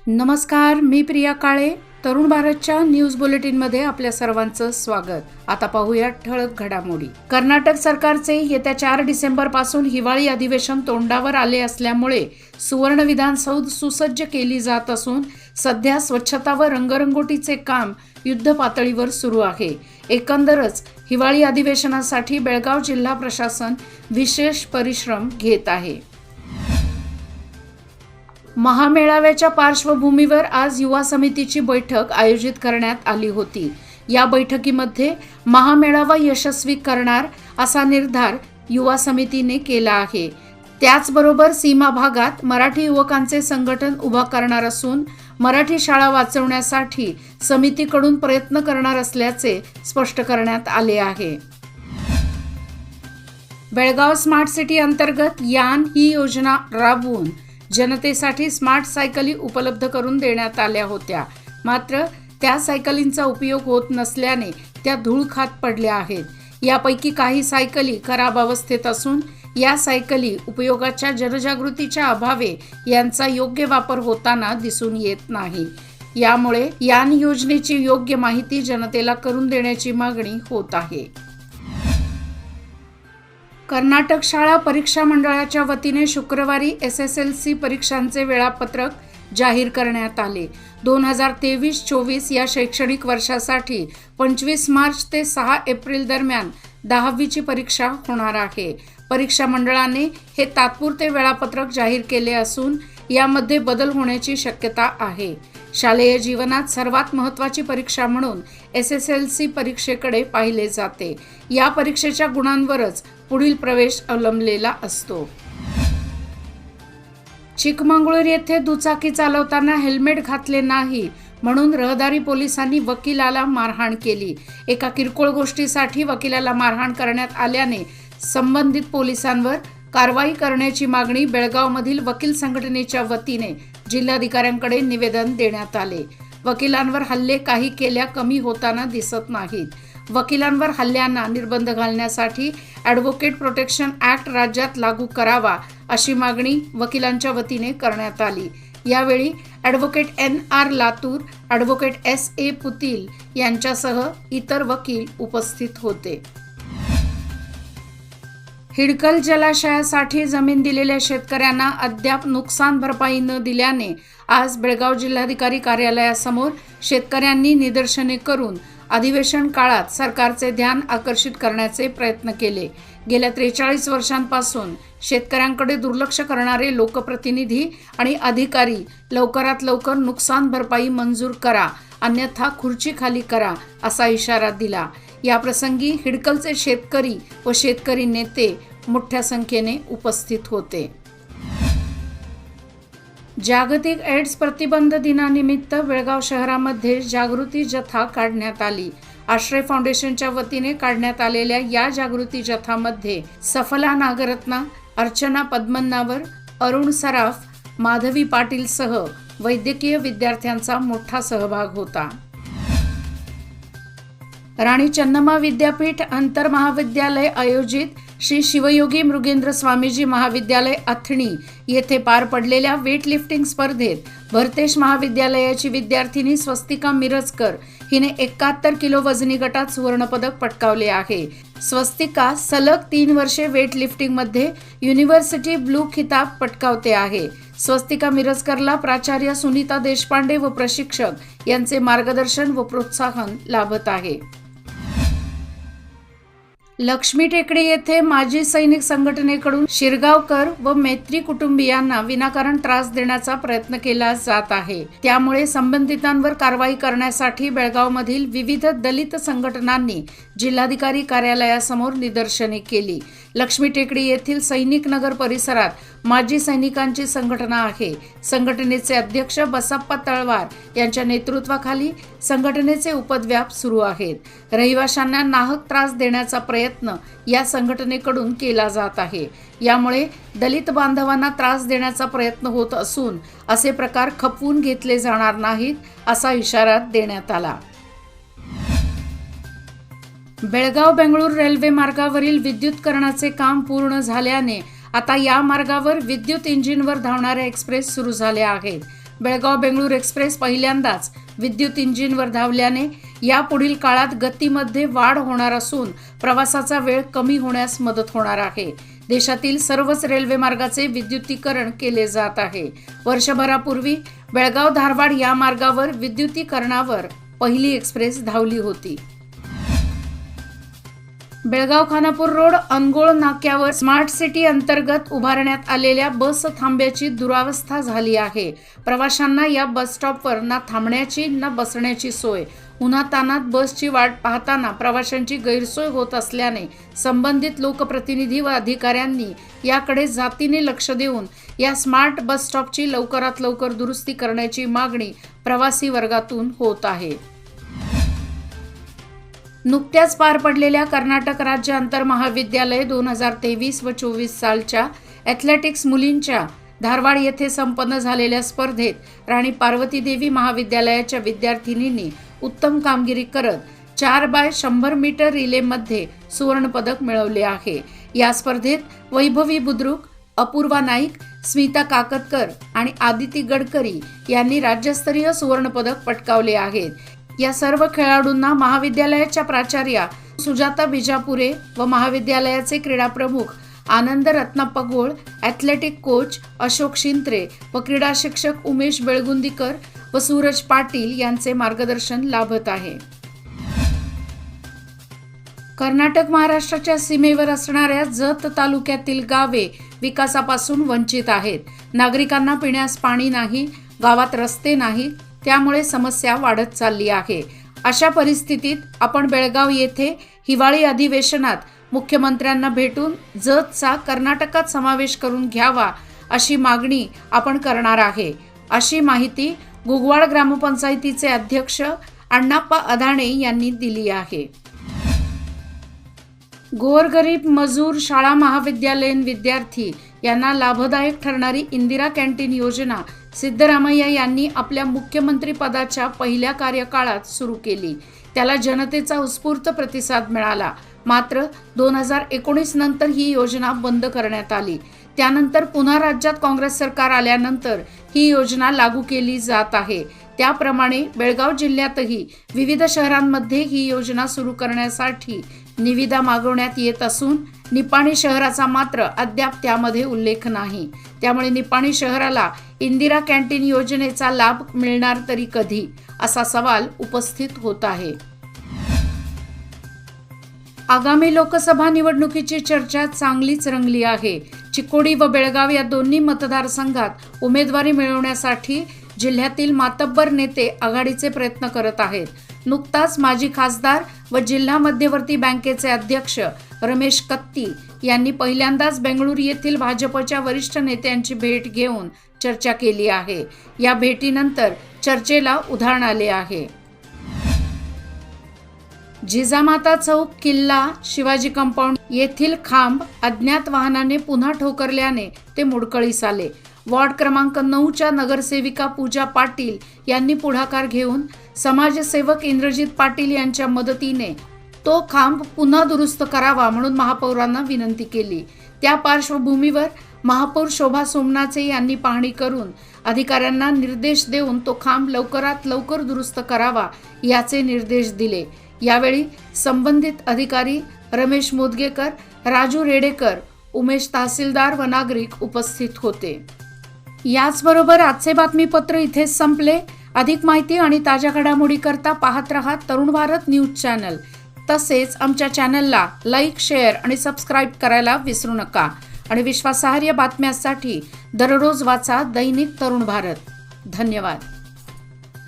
नमस्कार, मी प्रिया काळे. तरुण भारतच्या न्यूज बुलेटिनमध्ये आपल्या सर्वांचं स्वागत. आता पाहूया ठळक घडामोडी. कर्नाटक सरकारचे येत्या 4 डिसेंबर पासून हिवाळी अधिवेशन तोंडावर आले असल्यामुळे सुवर्ण विधानसौध सुसज्ज केली जात असून सध्या स्वच्छता व रंगरंगोटीचे काम युद्ध पातळीवर सुरू आहे. एकंदरच हिवाळी अधिवेशनासाठी बेळगाव जिल्हा प्रशासन विशेष परिश्रम घेत आहे. महामेळाव्याच्या पार्श्वभूमीवर आज युवा समितीची बैठक आयोजित करण्यात आली होती. या बैठकीमध्ये महामेळावा यशस्वी करणार असा निर्धार युवा समितीने केला आहे. त्याचबरोबर सीमा भागात मराठी युवकांचे संघटन उभा करणार असून मराठी शाळा वाचवण्यासाठी समितीकडून प्रयत्न करणार असल्याचे स्पष्ट करण्यात आले आहे. बेळगाव स्मार्ट सिटी अंतर्गत यान ही योजना राबवून जनतेसाठी स्मार्ट सायकली उपलब्ध करून देण्यात आल्या होत्या. मात्र त्या सायकलींचा उपयोग होत नसल्याने त्या धूळ खात पडल्या आहेत. यापैकी काही सायकली खराब अवस्थेत असून या सायकली उपयोगाच्या जनजागृतीच्या अभावे यांचा योग्य वापर होताना दिसून येत नाही. यामुळे यान योजनेची योग्य माहिती जनतेला करून देण्याची मागणी होत आहे. कर्नाटक शाळा परीक्षा मंडळाच्या वतीने शुक्रवारी SSLC परीक्षांचे वेळापत्रक जाहीर करण्यात आले. 2023-24 या शैक्षणिक वर्षासाठी 25 मार्च ते 6 एप्रिल दरम्यान 10वीची परीक्षा होणार आहे. परीक्षा मंडळाने हे तात्पुरते वेळापत्रक जाहीर केले असून यामध्ये बदल होण्याची शक्यता आहे. शालेय जीवनात सर्वात महत्त्वाची परीक्षा म्हणून SSLC परीक्षेकडे पाहिले जाते. या परीक्षेच्या गुणांवरच पुढील प्रवेश अवलंबलेला असतो. चिकमंगळूर येथे दुचाकी चालवताना हेल्मेट घातले नाही म्हणून रहदारी पोलिसांनी वकिलाला मारहाण केली. एका किरकोळ गोष्टीसाठी वकिलाला मारहाण करण्यात आल्याने संबंधित पोलिसांवर कारवाई करण्याची मागणी बेळगावमधील वकील संघटनेच्या वतीने जिल्हाधिकाऱ्यांकडे निवेदन देण्यात आले. वकिलांवर हल्ले काही केल्या कमी होताना दिसत नाहीत. वकिलांवर हल्ल्यांना निर्बंध घालण्यासाठी ॲडव्होकेट प्रोटेक्शन ॲक्ट राज्यात लागू करावा अशी मागणी वकिलांच्या वतीने करण्यात आली. यावेळी advocate NR Latur, advocate SA पुतील यांच्यासह इतर वकील उपस्थित होते. हिडकल जलाशयासाठी जमीन दिलेल्या शेतकऱ्यांना अद्याप नुकसान भरपाई न दिल्याने आज बेळगाव जिल्हाधिकारी कार्यालयासमोर शेतकऱ्यांनी निदर्शने करून अधिवेशन काळात सरकारचे ध्यान आकर्षित करण्याचे प्रयत्न केले. गेल्या 43 वर्षांपासून शेतकऱ्यांकडे दुर्लक्ष करणारे लोकप्रतिनिधी आणि अधिकारी लवकरात लवकर नुकसान भरपाई मंजूर करा, अन्यथा खुर्ची खाली करा असा इशारा दिला. याप्रसंगी हिडकलचे शेतकरी व शेतकरी नेते मोठ्या संख्येने उपस्थित होते. जागतिक एड्स प्रतिबंध दिनानिमित्त बेळगाव शहरामध्ये जागृती जथा काढण्यात आली. आश्रय फाउंडेशनच्या वतीने काढण्यात आलेल्या या जागृती जथामध्ये सफला नागरत्ना, अर्चना पद्मनावर, अरुण सराफ, माधवी पाटील सह वैद्यकीय विद्यार्थ्यांचा मोठा सहभाग होता. राणी चन्नम्मा विद्यापीठ आंतर महाविद्यालय आयोजित श्री शिवयोगी मृगेंद्र स्वामीजी महाविद्यालय अथणी येथे पार पडलेल्या वेटलिफ्टिंग स्पर्धेत भरतेश महाविद्यालयाची विद्यार्थिनी स्वस्तिका मिरजकर हिने 71 किलो वजनी गटात सुवर्णपदक पटकावले आहे. स्वस्तिका सलग 3 वर्षे वेटलिफ्टिंगमध्ये युनिव्हर्सिटी ब्लू खिताब पटकावते आहे. स्वस्तिका मिरजकरला प्राचार्य सुनीता देशपांडे व प्रशिक्षक यांचे मार्गदर्शन व प्रोत्साहन लाभत आहे. लक्ष्मी टेकडी येथे माजी सैनिक संघटनेकडून शिरगावकर व मैत्री कुटुंबियांना विनाकारण त्रास देण्याचा प्रयत्न केला जात आहे. त्यामुळे संबंधितांवर कारवाई करण्यासाठी बेळगावमधील विविध दलित संघटनांनी जिल्हाधिकारी कार्यालयासमोर निदर्शने केली. लक्ष्मी टेकडी येथील सैनिक नगर परिसरात माजी सैनिकांची संघटना आहे. संघटनेचे अध्यक्ष बसप्पा तळवार यांच्या नेतृत्वाखाली संघटनेचे उपद्व्याप सुरू आहेत. रहिवाशांना नाहक त्रास देण्याचा प्रयत्न या संघटनेकडून केला जात आहे. यामुळे दलित बांधवांना त्रास देण्याचा प्रयत्न होत असून असे प्रकार खपवून घेतले जाणार नाहीत असा इशारा देण्यात आला. बेळगाव बेंगळूर रेल्वे मार्गावरील विद्युतीकरणाचे काम पूर्ण झाल्याने आता या मार्गावर विद्युत इंजिनवर धावणाऱ्या एक्सप्रेस सुरू झाल्या आहेत. बेळगाव बेंगळूरू एक्सप्रेस पहिल्यांदाच विद्युत इंजिनवर धावल्याने यापुढील काळात गतीमध्ये वाढ होणार असून प्रवासाचा वेळ कमी होण्यास मदत होणार आहे. देशातील सर्वच रेल्वे मार्गाचे विद्युतीकरण केले जात आहे. वर्षभरापूर्वी बेळगाव धारवाड या मार्गावर विद्युतीकरणावर पहिली एक्सप्रेस धावली होती. बेळगाव खानापूर रोड अनगोळ नाक्यावर स्मार्ट सिटी अंतर्गत उभारण्यात आलेल्या बस थांब्याची दुरावस्था झाली आहे. प्रवाशांना या बस स्टॉपवर ना थांबण्याची ना बसण्याची सोय. उन्हातान्हात बसची वाट पाहताना प्रवाशांची गैरसोय होत असल्याने संबंधित लोकप्रतिनिधी व अधिकाऱ्यांनी याकडे जातीने लक्ष देऊन या स्मार्ट बस स्टॉपची लवकरात लवकर दुरुस्ती करण्याची मागणी प्रवासी वर्गातून होत आहे. नुकत्याच पार पडलेल्या कर्नाटक राज्य आंतरमहाविद्यालय 2023 व 24 सालच्या ॲथलेटिक्स मुलींच्या धारवाड येथे संपन्न झालेल्या स्पर्धेत राणी पार्वती देवी महाविद्यालयाच्या विद्यार्थिनींनी उत्तम कामगिरी करत 4x100 मीटर रिलेमध्ये सुवर्णपदक मिळवले आहे. या स्पर्धेत वैभवी बुद्रुक, अपूर्वा नाईक, स्मिता काकतकर आणि आदिती गडकरी यांनी राज्यस्तरीय सुवर्णपदक पटकावले आहेत. या सर्व खेळाडूंना महाविद्यालयाच्या प्राचार्या सुजाता बिजापुरे व महाविद्यालयाचे क्रीडा प्रमुख आनंद रत्नाप्पा गोळ, ॲथलेटिक कोच अशोक शिंत्रे व क्रीडा शिक्षक उमेश बेळगुंदीकर व सूरज पाटील यांचे मार्गदर्शन लाभत आहे. कर्नाटक महाराष्ट्राच्या सीमेवर असणाऱ्या जत तालुक्यातील गावे विकासापासून वंचित आहेत. नागरिकांना पिण्यास पाणी नाही, गावात रस्ते नाहीत, त्यामुळे समस्या वाढत चालली आहे. अशा परिस्थितीत आपण बेळगाव येथे हिवाळी अधिवेशनात मुख्यमंत्र्यांना भेटून जतचा कर्नाटकात समावेश करून घ्यावा अशी मागणी आपण करणार आहे, अशी माहिती गुगवाड ग्रामपंचायतीचे अध्यक्ष अण्णाप्पा अधाणे यांनी दिली आहे. गोरगरीब मजूर शाळा महाविद्यालयीन विद्यार्थी यांना लाभदायक ठरणारी इंदिरा कॅन्टीन योजना सिद्धरामय्या यांनी आपल्या मुख्यमंत्री पदाच्या पहिल्या कार्यकाळात सुरू केली. त्याला जनतेचा उत्स्फूर्त प्रतिसाद मिळाला. मात्र 2019 नंतर ही योजना बंद करण्यात आली. त्यानंतर पुन्हा राज्यात काँग्रेस सरकार आल्यानंतर ही योजना लागू केली जात आहे. त्याप्रमाणे बेळगाव जिल्ह्यातही विविध शहरांमध्ये ही योजना सुरू करण्यासाठी निविदा मागवण्यात येत असून निपाणी शहराचा मात्र अद्याप त्यामध्ये उल्लेख नाही. त्यामुळे निपाणी शहराला इंदिरा कॅन्टीन योजनेचा लाभ मिळणार तरी कधी, असा सवाल उपस्थित होत आहे. आगामी लोकसभा निवडणुकीची चर्चा चांगलीच रंगली आहे. चिकोडी व बेळगाव या दोन्ही मतदारसंघात उमेदवारी मिळवण्यासाठी जिल्ह्यातील मातब्बर नेते आघाडीचे प्रयत्न करत आहेत. नुकताच माजी खासदार व जिल्हा मध्यवर्ती बँकेचे अध्यक्ष रमेश कत्ती यांनी पहिल्यांदाच बेंगळूरू येथील भाजपच्या वरिष्ठ नेत्यांची भेट घेऊन चर्चा केली आहे. या भेटीनंतर चर्चेला उधाण आले आहे. जिजामाता चौक, किल्ला, शिवाजी कंपाऊंड येथील खांब अज्ञात वाहनाने पुन्हा ठोकरल्याने ते मोडकळीस आले. वॉर्ड क्रमांक 9च्या नगरसेविका पूजा पाटील यांनी पुढाकार घेऊन समाजसेवक इंद्रजित पाटील यांच्या मदतीने तो खांब पुन्हा दुरुस्त करावा म्हणून महापौरांना विनंती केली. त्या पार्श्वभूमीवर महापौर शोभा सोमनाचे यांनी पाहणी करून अधिकाऱ्यांना निर्देश देऊन तो खांब लवकरात लवकर दुरुस्त करावा याचे निर्देश दिले. यावेळी संबंधित अधिकारी रमेश मोदगेकर, राजू रेडेकर, उमेश तहसीलदार व नागरिक उपस्थित होते. याचबरोबर आजचे बातमीपत्र इथेच संपले. अधिक माहिती आणि ताज्या घडामोडी करता पाहत रहा तरुण भारत न्यूज चॅनल. तसेच आमच्या चॅनलला लाईक, शेअर आणि सबस्क्राईब करायला विसरू नका. आणि विश्वासार्ह बातम्यांसाठी दररोज वाचा दैनिक तरुण भारत. धन्यवाद.